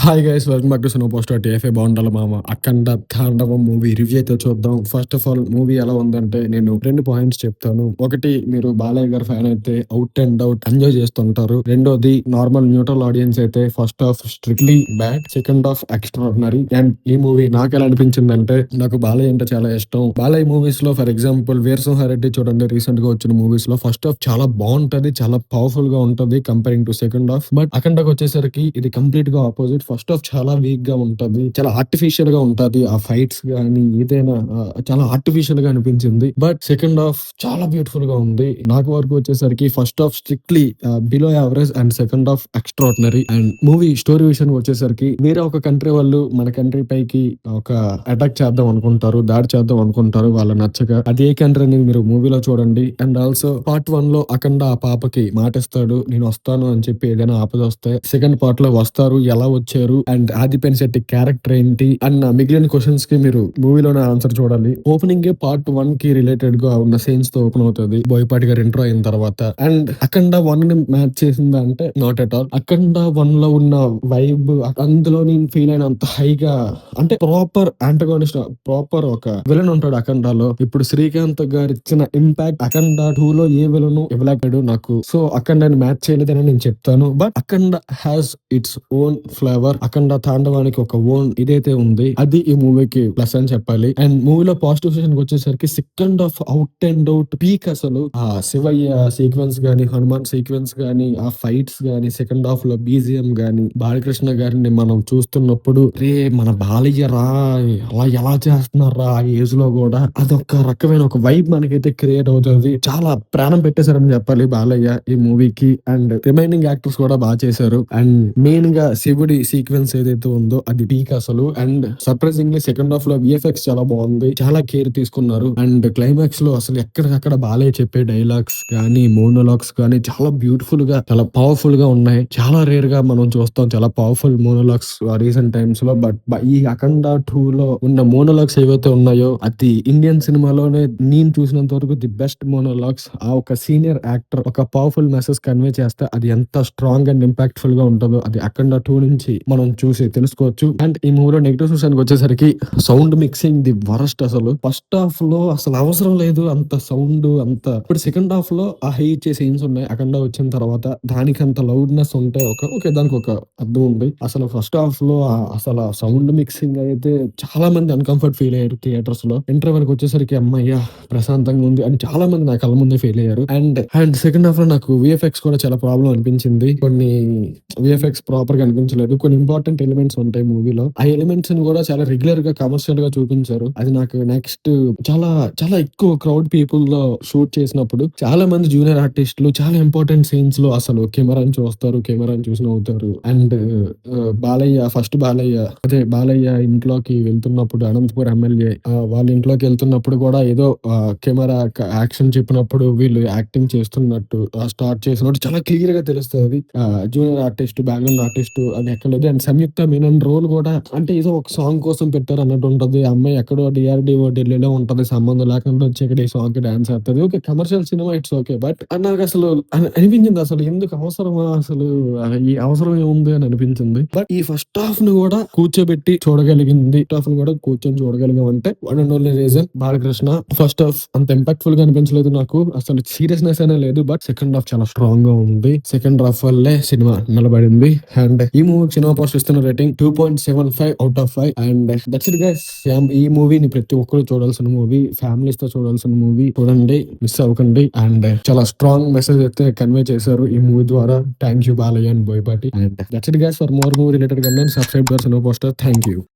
Hi guys, welcome back to cinema poster TFA. బాగుండాలి మామ. అఖండ తాండవం మూవీ రివ్యూ అయితే చూద్దాం. ఫస్ట్ ఆఫ్ ఆల్ మూవీ ఎలా ఉందంటే నేను 2 పాయింట్స్ చెప్తాను. ఒకటి, మీరు బాలయ్య గారి ఫ్యాన్ అయితే అవుట్ అండ్ అవుట్ ఎంజాయ్ చేస్తుంటారు. రెండోది, నార్మల్ న్యూట్రల్ ఆడియన్స్ అయితే first half strictly bad, second half extraordinary. And ఈ మూవీ నాకు ఎలా అనిపించిందంటే, నాకు బాలయ్య అంటే చాలా ఇష్టం. బాలయ్య మూవీస్ లో ఫర్ ఎగ్జాంపుల్ వీరసింహారెడ్డి చూడండి, రీసెంట్ గా వచ్చిన మూవీస్ లో ఫస్ట్ హాఫ్ చాలా బాగుంటది, చాలా పవర్ఫుల్ గా ఉంటది comparing to second half. But అఖండకు వచ్చేసరికి ఇది కంప్లీట్ గా ఆపోజిట్. ఫస్ట్ హాఫ్ చాలా వీక్ గా ఉంటది, చాలా ఆర్టిఫిషియల్ గా ఉంటది. ఆ ఫైట్స్ గానీ ఏదైనా చాలా ఆర్టిఫిషియల్ గా అనిపించింది. బట్ సెకండ్ హాఫ్ చాలా బ్యూటిఫుల్ గా ఉంది. నాకు వరకు వచ్చేసరికి first half strictly below average and second half extraordinary. And movie story విషయానికి వచ్చేసరికి, వేరే ఒక కంట్రీ వాళ్ళు మన కంట్రీ పైకి ఒక అటాక్ చేద్దాం అనుకుంటారు, దాడి చేద్దాం అనుకుంటారు. వాళ్ళ నచ్చక అది ఏ కంట్రీ అనేది మీరు మూవీలో చూడండి. అండ్ ఆల్సో పార్ట్ 1 లో అఖండ ఆ పాపకి మాటిస్తాడు, నేను వస్తాను అని చెప్పి. ఏదైనా ఆపద వస్తే సెకండ్ పార్ట్ లో వస్తారు, ఎలా వచ్చారు అండ్ ఆదిపెన్ శెట్టి క్యారెక్టర్ ఏంటి అన్న మిగిలిన క్వశ్చన్స్ కి మీరు మూవీలోనే ఆన్సర్ చూడాలి. ఓపెనింగ్ పార్ట్ 1 కి రిలేటెడ్ గా ఉన్న సీన్స్ తో ఓపెన్ అవుతుంది, బోయపాటి గారు ఇంట్రో అయిన తర్వాత. అండ్ అఖండ 1 ని మ్యాచ్ చేసిందా అంటే నాట్ ఎట్ ఆల్. అఖండ 1 లో ఉన్న వైబ్ అందులో నేను ఫీల్ అయినంత హైగా, అంటే ప్రాపర్ యాంటగోనిస్ట్, ప్రాపర్ ఒక విలన్ ఉంటాడు అఖండలో. ఇప్పుడు శ్రీకాంత్ గారు ఇచ్చిన ఇంపాక్ట్ అఖండ 2 లో ఏ విలన్ ఇవ్వలేకపోయాడు నాకు. సో అఖండని మ్యాచ్ చేయలేదని నేను చెప్తాను. But Akhanda has its own flavour. Akhanda తాండవానికి ఒక ఓన్ ఇదైతే ఉంది, అది ఈ మూవీకి ప్లస్ అని చెప్పాలి. అండ్ మూవీలో పాజిటివ్ సెషన్ వచ్చేసరికి second half out and out peak. అసలు ఆ శివయ్య సీక్వెన్స్ గానీ, హనుమాన్ సీక్వెన్స్ గానీ, ఆ ఫైట్స్ గానీ, సెకండ్ హాఫ్ లో బీజిఎం గానీ, బాలకృష్ణ గారిని మనం చూస్తున్నప్పుడు, రే మన బాలయ్య రా, అలా ఎలా చేస్తున్నారా ఆ ఏజ్ లో కూడా, అదొక రకమైన ఒక వైబ్ మనకైతే క్రియేట్ అవుతుంది. చాలా ప్రాణం పెట్టేశారని చెప్పాలి బాలయ్య ఈ మూవీకి. అండ్ రిమైనింగ్ యాక్టర్స్ కూడా బాగా చేశారు. అండ్ మెయిన్ గా శివుడి సీక్వెన్స్ ఏదైతే ఉందో అది పీక్ అసలు. అండ్ సర్ప్రైజింగ్లీ సెకండ్ హాఫ్ లో విఎఫ్ఎక్స్ చాలా బాగుంది, చాలా కేర్ తీసుకున్నారు. అండ్ క్లైమాక్స్ లో అసలు ఎక్కడికక్కడ బాలయ్య చెప్పే డైలాగ్స్ కానీ, మోనోలాగ్స్ కానీ చాలా బ్యూటిఫుల్ గా, చాలా పవర్ఫుల్ గా ఉన్నాయి. చాలా రేర్ గా మనం చూస్తాం చాలా పవర్ఫుల్ మోనోలాగ్స్ రీసెంట్ టైమ్స్ లో. బట్ ఈ అఖండ 2 లో ఉన్న మోనోలాగ్స్ ఏవైతే ఉన్నాయో, అది ఇండియన్ సినిమాలోనే నేను చూసినంత వరకు ది బెస్ట్ మోనోలాగ్స్. ఆ ఒక సీనియర్ యాక్టర్ ఒక పవర్ఫుల్ మెసేజ్ కన్వే చేస్తే అది ఎంత స్ట్రాంగ్ అండ్ ఇంపాక్ట్ఫుల్ గా ఉంటుందో అది అఖండ 2 నుంచి మనం చూసి తెలుసుకోవచ్చు. అండ్ ఈ మూవీలో నెగిటివ్ విషయానికి వచ్చేసరికి సౌండ్ మిక్సింగ్ ది వరస్ట్. అసలు ఫస్ట్ హాఫ్ లో అసలు అవసరం లేదు అంత సౌండ్ అంత. ఇప్పుడు సెకండ్ హాఫ్ లో ఆ హై ఇచ్చే సీన్స్ ఉన్నాయి, అఖండ వచ్చిన తర్వాత దానికి అంత లౌడ్నెస్ ఉంటే ఓకే, దానికి ఒక అర్థం ఉంది. అసలు ఫస్ట్ హాఫ్ లో అసలు సౌండ్ మిక్సింగ్ అయితే చాలా మంది అన్కంఫర్ట్ ఫీల్ అయ్యారు థియేటర్స్ లో. ఇంటర్ వరకు వచ్చేసరికి అమ్మయ్య ప్రశాంతంగా ఉంది అని చాలా మంది నా కళ్ళ ముందే ఫీల్ అయ్యారు. అండ్ సెకండ్ హాఫ్ లో నాకు విఎఫ్ఎక్స్ కూడా చాలా ప్రాబ్లం అనిపించింది. కొన్ని విఎఫ్ఎక్స్ ప్రాపర్ గా అనిపించలేదు. కొన్ని ఇంపార్టెంట్ ఎలిమెంట్స్ ఉంటాయి మూవీలో, ఆ ఎలిమెంట్స్ ని కూడా చాలా రెగ్యులర్ గా కమర్షియల్ గా చూపించారు. అది నాకు నెక్స్ట్ చాలా చాలా ఎక్కువ క్రౌడ్ పీపుల్ లో షూట్ చేసినప్పుడు చాలా మంది జూనియర్ ఆర్టిస్టులు చాలా ఇంపార్టెంట్ సీన్స్ లో అసలు కెమెరాని చూస్తారు, కెమెరాని చూసి నవ్వుతారు. అండ్ బాలయ్య ఇంట్లోకి వెళ్తున్నప్పుడు, అనంతపురం ఎమ్మెల్యే వాళ్ళ ఇంట్లోకి వెళ్తున్నప్పుడు కూడా ఏదో కెమెరా యాక్షన్ చెప్పినప్పుడు వీళ్ళు యాక్టింగ్ చేస్తున్నట్టు స్టార్ట్ చేసినట్టు చాలా క్లియర్ గా తెలుస్తుంది. జూనియర్ ఆర్టిస్ట్, బ్యాక్గ్రౌండ్ ఆర్టిస్ట్ అది ఎక్కలేదు. అండ్ సంయుక్త మీనన్ రోల్ కూడా అంటే ఏదో ఒక సాంగ్ కోసం పెట్టారు అన్నట్టు ఉంటది. అమ్మాయి ఎక్కడో డిఆర్డిఓ ఢిల్లీలో ఉంటది, సంబంధం లేకుండా వచ్చి ఇక్కడ ఈ సాంగ్ కి డాన్స్ చేస్తుంది. Okay, commercial cinema, it's okay. But నాకు అసలు అనిపించింది, అసలు ఎందుకు అవసరమా, అసలు ఈ అవసరం ఏముంది అని అనిపించింది. బట్ ఈ ఫస్ట్ హాఫ్ ను కూడా కూర్చోబెట్టి చూడగలిగింది, ఫస్ట్ హాఫ్ ను కూడా కూర్చొని చూడగలిగాం అంటే one and only reason Balakrishna. First half అంత ఇంపాక్ట్ఫుల్ గా అనిపించలేదు నాకు, అసలు సీరియస్నెస్ అనే లేదు. బట్ సెకండ్ హాఫ్ చాలా స్ట్రాంగ్ గా ఉంది. సెకండ్ హాఫ్ వల్లే సినిమా నిలబడింది. అండ్ ఈ మూవీ సినిమా పోస్ట్ ఇస్తున్న rating 2.75 out of 5. And that's it guys. ఈ మూవీని ప్రతి ఒక్కరు చూడాల్సిన మూవీ, ఫ్యామిలీస్ తో చూడాల్సిన మూవీ. చూడండి, మిస్ అవ్వకండి. అండ్ చాలా స్ట్రాంగ్ మెసేజ్ అయితే కన్వే చేశారు ఈ మూవీ ద్వారా. Thank you Balayya and Boyapati. And that's it guys. For more movie related content subscribe to our cinema poster. Thank you.